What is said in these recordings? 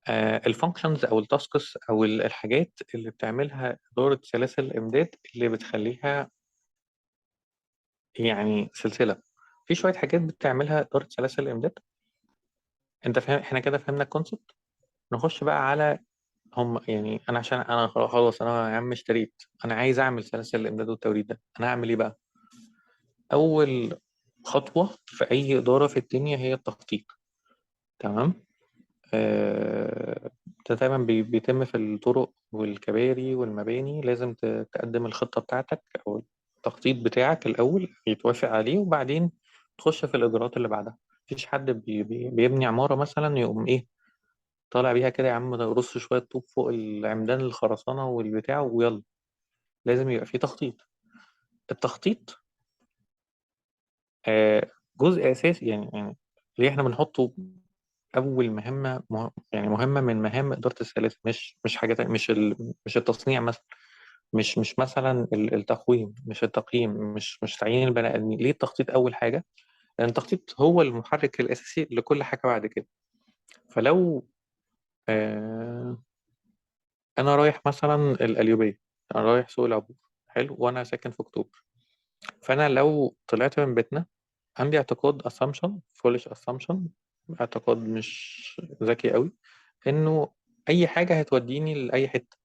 الفانكشنز او التاسكس او الحاجات اللي بتعملها إدارة سلاسل الإمداد اللي بتخليها يعني سلسلة. في شوية حاجات بتعملها إدارة سلاسل الإمداد. انت فاهم؟ احنا كده فهمنا الكونسبت. نخش بقى على هم، يعني انا عشان انا خلاص انا يا عم اشتريت، انا عايز اعمل سلاسل الامداد والتوريد ده، انا هعمل ايه بقى؟ اول خطوة في اي إدارة في الدنيا هي التخطيط. تمام. ده دايما بيتم في الطرق والكباري والمباني. لازم تقدم الخطة بتاعتك أو التخطيط بتاعك الأول يتوافق عليه، وبعدين تخش في الإجراءات اللي بعدها. مفيش حد بيبني عمارة مثلا يقوم إيه طالع بيها كده يا عم، ده رص شوية طوب فوق العمدان الخرسانة والبتاع ويلا. لازم يبقى فيه تخطيط. التخطيط جزء أساسي، يعني ليه احنا بنحطه اول مهمه يعني مهمه من مهام اداره السلاسل. مش حاجه تانية، مش التصنيع مثلا، مش مثلا التقويم، مش التقييم، مش تعيين البني ادمين. ليه التخطيط اول حاجه؟ لان التخطيط هو المحرك الاساسي لكل حاجه بعد كده. فلو آه انا رايح مثلا القليوبيه، انا رايح سوق العبور، حلو، وانا ساكن في اكتوبر. فانا لو طلعت من بيتنا عندي اعتقاد assumption foolish assumption، اعتقاد مش ذكي قوي، انه اي حاجه هتوديني لاي حته.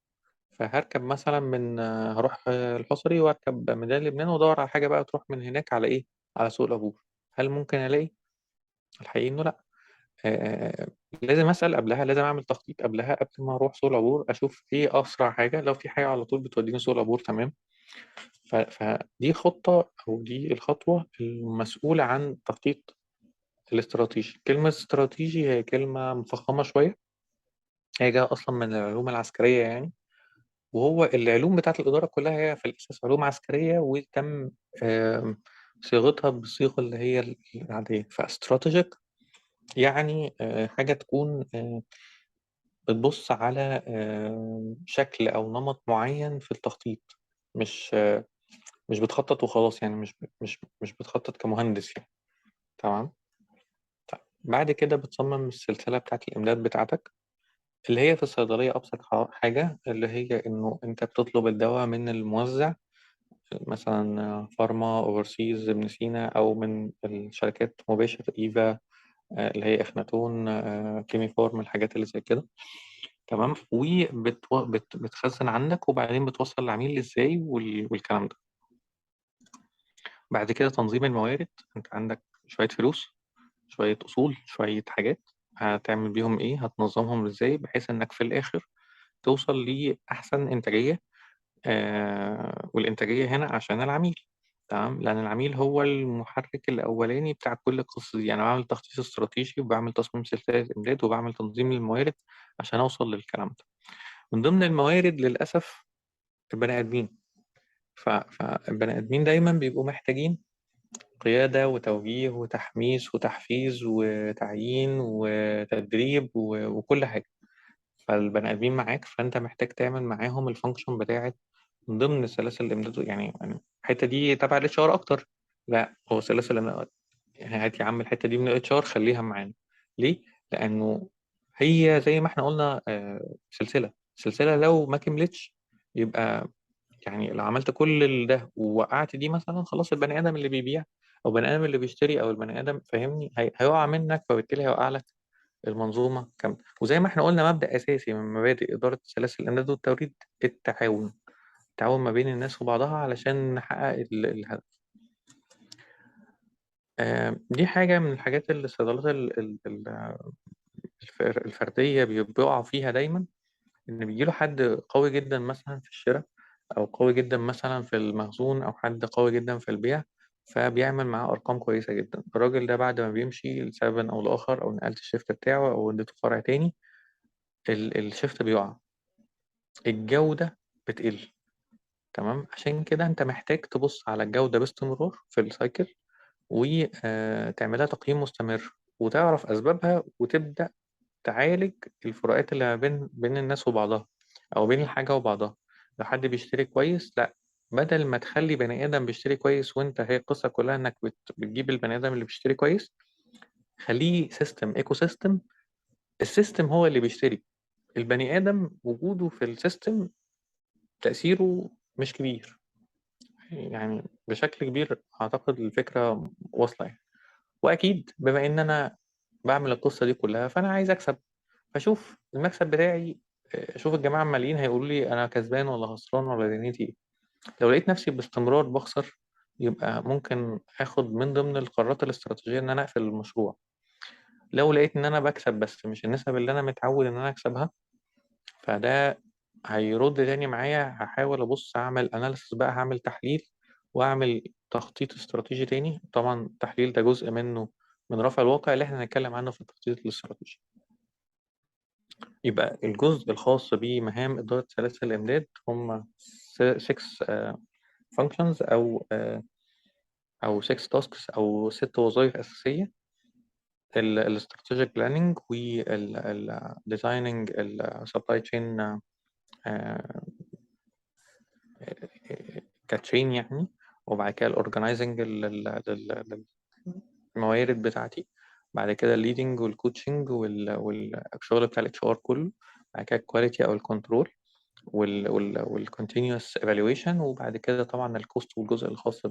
فهركب مثلا من هروح الحصري واركب ميدان لبنان وادور على حاجه بقى تروح من هناك على ايه؟ على سوق العبور. هل ممكن الاقي؟ الحقيقه انه لا. آه، لازم اسال قبلها، لازم اعمل تخطيط قبلها قبل ما اروح سوق العبور، اشوف ايه اسرع حاجه. لو في حاجه على طول بتوديني سوق العبور تمام. فدي خطه او دي الخطوه المسؤوله عن تخطيط الاستراتيجي. كلمه استراتيجي هي كلمه مفخمه شويه، هي جايه اصلا من العلوم العسكريه يعني. وهو العلوم بتاعت الإدارة كلها هي في الأساس علوم عسكرية، وتم صياغتها بالصيغة اللي هي العادية. فاستراتيجيك يعني حاجة تكون بتبص على شكل أو نمط معين في التخطيط. مش مش بتخطط وخلاص، يعني مش بتخطط كمهندس يعني. تمام. طيب بعد كده بتصمم السلسلة بتاعت الإمداد بتاعتك، اللي هي في الصيدلية أبسط حاجة، اللي هي إنه أنت بتطلب الدواء من الموزع، مثلا فارما اوفرسيز ابن سينا، او من الشركات مباشر ايفا، اللي هي اخناتون، كيمي فارم، الحاجات اللي زي كده. تمام. وبتخزن عندك، وبعدين بتوصل للعميل ازاي والكلام ده. بعد كده تنظيم الموارد. انت عندك شوية فلوس، شوية اصول، شوية حاجات، هتعمل بيهم ايه؟ هتنظمهم ازاي بحيث انك في الاخر توصل لأحسن إنتاجية. والإنتاجية هنا عشان العميل. تمام. لأن العميل هو المحرك الأولاني بتاع كل القصة دي. أنا بعمل تخطيط استراتيجي، وبعمل تصميم سلسلة إمداد، وبعمل تنظيم للموارد عشان أوصل للكلام ده. من ضمن الموارد للأسف البني آدمين. فالبني آدمين دايما بيبقوا محتاجين قيادة وتوجيه وتحميس وتحفيز وتعيين وتدريب وكل حاجة. فالبني آدمين معاك، فأنت محتاج تعمل معاهم الفانكشن بتاعت من ضمن سلاسل الامداد. يعني الحته دي تبع الاتش ار اكتر. لا، هو سلاسل الامداد. يعني هات يا عم الحته دي من الاتش ار خليها معانا. ليه؟ لانه هي زي ما احنا قلنا سلسله لو ما كملتش يبقى، يعني لو عملت كل ده ووقعت دي مثلا، خلاص البني ادم اللي بيبيع او البني ادم اللي بيشتري او البني ادم فاهمني هيقع منك، فبالتالي هيوقع لك المنظومه كامله. وزي ما احنا قلنا مبدأ اساسي من مبادئ اداره سلاسل الامداد والتوريد: التعاون. التعاون ما بين الناس وبعضها علشان نحقق الهدف. دي حاجة من الحاجات اللي الصيدلات الفردية بيقعوا فيها دايما. إن بيجيله حد قوي جدا مثلا في الشراء، أو قوي جدا مثلا في المخزون، أو حد قوي جدا في البيع، فبيعمل معاه أرقام كويسة جدا. الراجل ده بعد ما بيمشي لسبب أو لآخر، أو نقلت الشيفت بتاعه أو اديته فرع تاني، الشيفت بيقع، الجودة بتقل. تمام. عشان كده أنت محتاج تبص على الجودة باستمرار في السايكل، وتعملها تقييم مستمر، وتعرف أسبابها، وتبدأ تعالج الفروقات اللي ما بين الناس وبعضها، أو بين الحاجة وبعضها. لو حد بيشتري كويس، لا، بدل ما تخلي بني آدم بيشتري كويس وانت هي القصة كلها انك بتجيب البني آدم اللي بيشتري كويس، خليه سيستم، ايكو سيستم السيستم هو اللي بيشتري. البني آدم وجوده في السيستم تأثيره مش كبير، يعني بشكل كبير أعتقد الفكرة واصلة يعني. وأكيد بما إن أنا بعمل القصة دي كلها فأنا عايز أكسب، فشوف المكسب بتاعي. شوف الجماعة عمالين هيقولوا لي أنا كسبان ولا خسران ولا دنيتي إيه. لو لقيت نفسي باستمرار بخسر، يبقى ممكن آخد من ضمن القرارات الاستراتيجية إن أنا أقفل المشروع. لو لقيت إن أنا بكسب بس مش النسب اللي أنا متعود إن أنا أكسبها، فده هيرد تاني معايا. هحاول أبص أعمل أناليسيس بقى، هعمل تحليل وأعمل تخطيط استراتيجي تاني. طبعا التحليل ده جزء منه من رفع الواقع اللي احنا هنتكلم عنه في التخطيط الاستراتيجي. يبقى الجزء الخاص بمهام إدارة سلاسل الإمداد هم 6 functions أو 6 tasks أو 6 وظائف أساسية: الاستراتيجيك بلاننج، والديزايننج السبلاي تشين كتشين يعني، وبعد كده الاورجنايزنج الموارد بتاعتي، بعد كده الليدنج والكوتشنج والشغل بتاع الاتش ار كله، بعد كده الكواليتي او الكنترول والكونتينوس ايفالويشن، وبعد كده طبعا الكوست والجزء الخاص